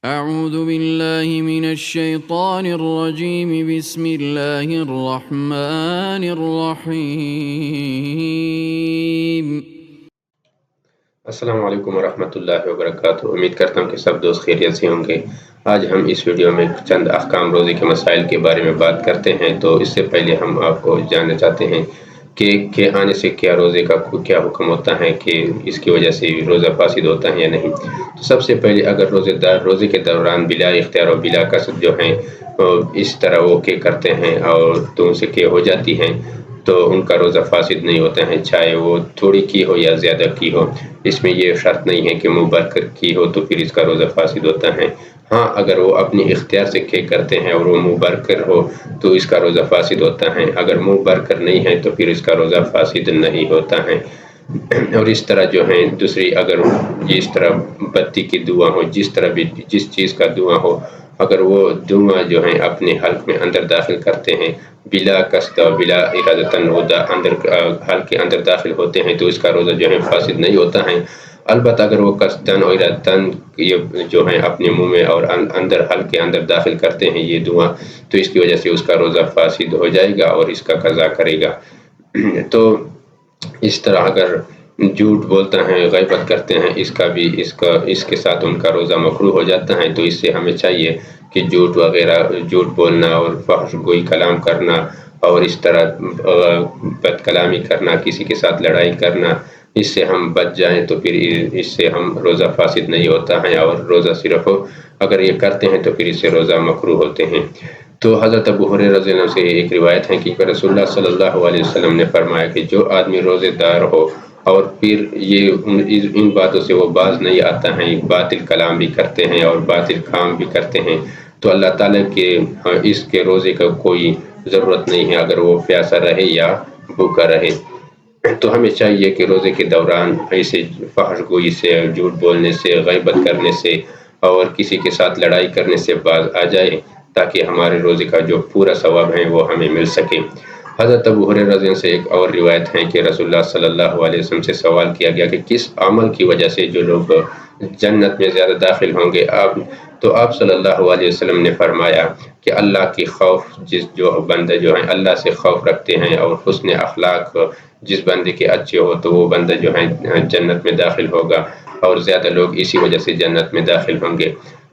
اعوذ باللہ من الشیطان الرجیم بسم اللہ الرحمن الرحیم۔ السلام علیکم ورحمۃ اللہ وبرکاتہ۔ امید کرتا ہوں کہ سب دوست خیریت سے ہوں گے۔ آج ہم اس ویڈیو میں چند احکام روزے کے مسائل کے بارے میں بات کرتے ہیں۔ تو اس سے پہلے ہم آپ کو جاننا چاہتے ہیں کہ آنے سے کیا روزے کا کیا حکم ہوتا ہے، کہ اس کی وجہ سے روزہ فاسد ہوتا ہے یا نہیں۔ تو سب سے پہلے اگر روزے دار روزے کے دوران بلا اختیار اور بلا قصد جو ہیں اس طرح وہ کرتے ہیں اور تو ان سے ہو جاتی ہیں، تو ان کا روزہ فاسد نہیں ہوتا ہے، چاہے وہ تھوڑی کی ہو یا زیادہ کی ہو۔ اس میں یہ شرط نہیں ہے کہ منہ بھر کر کی ہو تو پھر اس کا روزہ فاسد ہوتا ہے۔ ہاں، اگر وہ اپنی اختیار سے کرتے ہیں اور وہ منہ بھر کر ہو تو اس کا روزہ فاسد ہوتا ہے، اگر منہ بھر کر نہیں ہے تو پھر اس کا روزہ فاسد نہیں ہوتا ہے۔ اور اس طرح جو ہے دوسری، اگر جس طرح بتی کی دعا ہو، جس طرح بھی جس چیز کا دعا ہو، اگر وہ دعا جو ہے اپنے حلق میں اندر داخل کرتے ہیں بلا قصد و بلا ارادتاً وہ حلق کے اندر داخل ہوتے ہیں تو اس کا روزہ جو ہے فاسد نہیں ہوتا ہے۔ البتہ اگر وہ قصداً اور ارادتاً جو ہے اپنے منہ میں اور اندر حلق کے اندر داخل کرتے ہیں یہ دعا، تو اس کی وجہ سے اس کا روزہ فاسد ہو جائے گا اور اس کا قضا کرے گا۔ تو اس طرح اگر جھوٹ بولتا ہے، غیبت کرتے ہیں، اس کے ساتھ ان کا روزہ مکروہ ہو جاتا ہے۔ تو اس سے ہمیں چاہیے کہ جھوٹ بولنا اور فحش گوئی کلام کرنا اور اس طرح بد کلامی کرنا، کسی کے ساتھ لڑائی کرنا، اس سے ہم بچ جائیں تو پھر اس سے ہم روزہ فاسد نہیں ہوتا ہے، اور روزہ صرف اگر یہ کرتے ہیں تو پھر اس سے روزہ مکروہ ہوتے ہیں۔ تو حضرت ابو ہریرہ رضی اللہ عنہ سے ایک روایت ہے کہ رسول اللہ صلی اللہ علیہ وسلم نے فرمایا کہ جو آدمی روزے دار ہو اور پھر یہ ان باتوں سے وہ باز نہیں آتا ہے، باطل کلام بھی کرتے ہیں اور باطل کام بھی کرتے ہیں، تو اللہ تعالیٰ کے اس کے روزے کا کوئی ضرورت نہیں ہے، اگر وہ پیاسا رہے یا بھوکا رہے۔ تو ہمیں چاہیے کہ روزے کے دوران ایسے فحش گوئی سے، جھوٹ بولنے سے، غیبت کرنے سے اور کسی کے ساتھ لڑائی کرنے سے باز آ جائے، تاکہ ہمارے روزے کا جو پورا ثواب ہے وہ ہمیں مل سکے۔ حضرت ابو ہریرہ رضی اللہ عنہ سے ایک اور روایت ہے کہ رسول اللہ صلی اللہ علیہ وسلم سے سوال کیا گیا کہ کس عمل کی وجہ سے جو لوگ جنت میں زیادہ داخل ہوں گے، تو آپ صلی اللہ علیہ وسلم نے فرمایا کہ اللہ کی خوف، جو بندے جو ہیں اللہ سے خوف رکھتے ہیں اور حسن اخلاق جس بندے کے اچھے ہو تو وہ بندہ جو ہے جنت میں داخل ہوگا، اور زیادہ لوگ اسی وجہ سے جنت میں داخل ہوں گے۔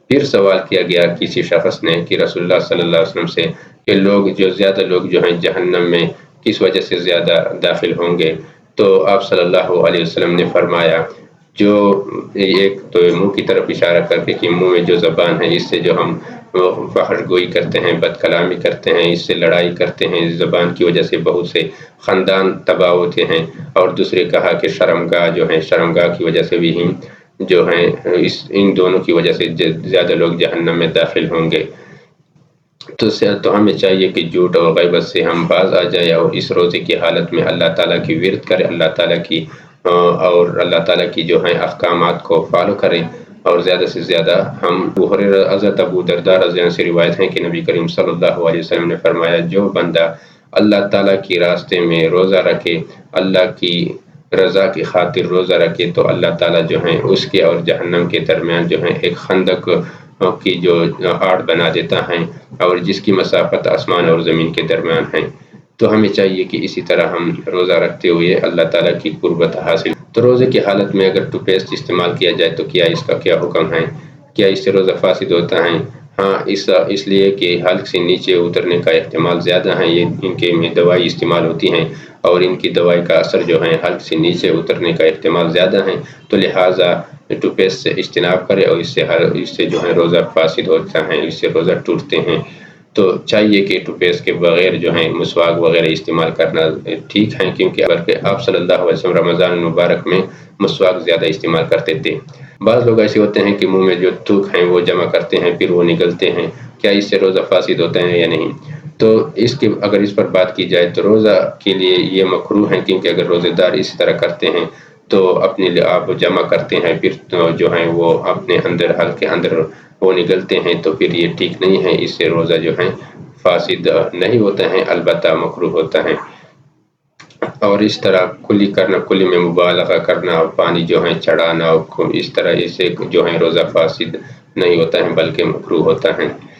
پھر سوال کیا گیا کسی شخص نے کہ رسول اللہ صلی اللہ علیہ وسلم سے کہ زیادہ لوگ جو ہیں جہنم میں کس وجہ سے زیادہ داخل ہوں گے، تو آپ صلی اللہ علیہ وسلم نے فرمایا جو ایک تو منہ کی طرف اشارہ کر کے کہ منہ میں جو زبان ہے اس سے جو ہم فحش گوئی کرتے ہیں، بد کلامی کرتے ہیں، اس سے لڑائی کرتے ہیں، اس زبان کی وجہ سے بہت سے خاندان تباہ ہوتے ہیں، اور دوسرے کہا کہ شرمگاہ جو ہے، شرمگاہ کی وجہ سے بھی جو ہیں ان دونوں کی وجہ سے زیادہ لوگ جہنم میں داخل ہوں گے۔ تو ہمیں چاہیے کہ جھوٹ اور غیبت سے ہم باز آ جائے اور اس روزے کی حالت میں اللہ تعالیٰ کی ورد کرے، اللہ تعالیٰ کی جو ہیں احکامات کو فالو کریں، اور زیادہ سے زیادہ ہم حضرت ابو درداء رضی اللہ عنہ سے روایت ہے کہ نبی کریم صلی اللہ علیہ وسلم نے فرمایا جو بندہ اللہ تعالیٰ کی راستے میں روزہ رکھے، اللہ کی رضا کی خاطر روزہ رکھے، تو اللہ تعالیٰ جو ہیں اس کے اور جہنم کے درمیان جو ہیں ایک خندق کی جو آڑ بنا دیتا ہے، اور جس کی مسافت آسمان اور زمین کے درمیان ہے۔ تو ہمیں چاہیے کہ اسی طرح ہم روزہ رکھتے ہوئے اللہ تعالیٰ کی قربت حاصل۔ تو روزے کی حالت میں اگر ٹوتھ پیسٹ استعمال کیا جائے تو کیا اس کا کیا حکم ہے؟ کیا اس سے روزہ فاسد ہوتا ہے؟ ہاں، اس لیے کہ حلق سے نیچے اترنے کا احتمال زیادہ ہے، ان کے میں دوائی استعمال ہوتی ہیں اور ان کی دوائی کا اثر جو ہے حلق سے نیچے اترنے کا احتمال زیادہ ہے، تو لہٰذا ٹوتھ پیسٹ سے اجتناب کرے، اور اس سے جو ہے روزہ فاسد ہوتا ہے، اس سے روزہ ٹوٹتے ہیں۔ تو چاہیے کہ ٹوتھ پیسٹ کے بغیر جو ہے مسواک وغیرہ استعمال کرنا ٹھیک ہے، کیونکہ آپ صلی اللہ علیہ وسلم رمضان المبارک میں مسواک زیادہ استعمال کرتے تھے۔ بعض لوگ ایسے ہوتے ہیں کہ منہ میں جو تھوک ہیں وہ جمع کرتے ہیں پھر وہ نگلتے ہیں، کیا اس سے روزہ فاسد ہوتا ہے یا نہیں؟ تو اگر اس پر بات کی جائے تو روزہ کے لیے یہ مکروہ ہے، کیونکہ اگر روزے دار اس طرح کرتے ہیں تو اپنے لیے آپ جمع کرتے ہیں، پھر جو ہیں وہ اپنے اندر حلق کے اندر وہ نگلتے ہیں، تو پھر یہ ٹھیک نہیں ہے، اس سے روزہ جو ہے فاسد نہیں ہوتا ہے، البتہ مکروہ ہوتا ہے۔ اور اس طرح کلی میں مبالغہ کرنا، پانی جو ہے چڑھانا، اس طرح اس سے جو ہے روزہ فاسد نہیں ہوتا ہے بلکہ مکروہ ہوتا ہے۔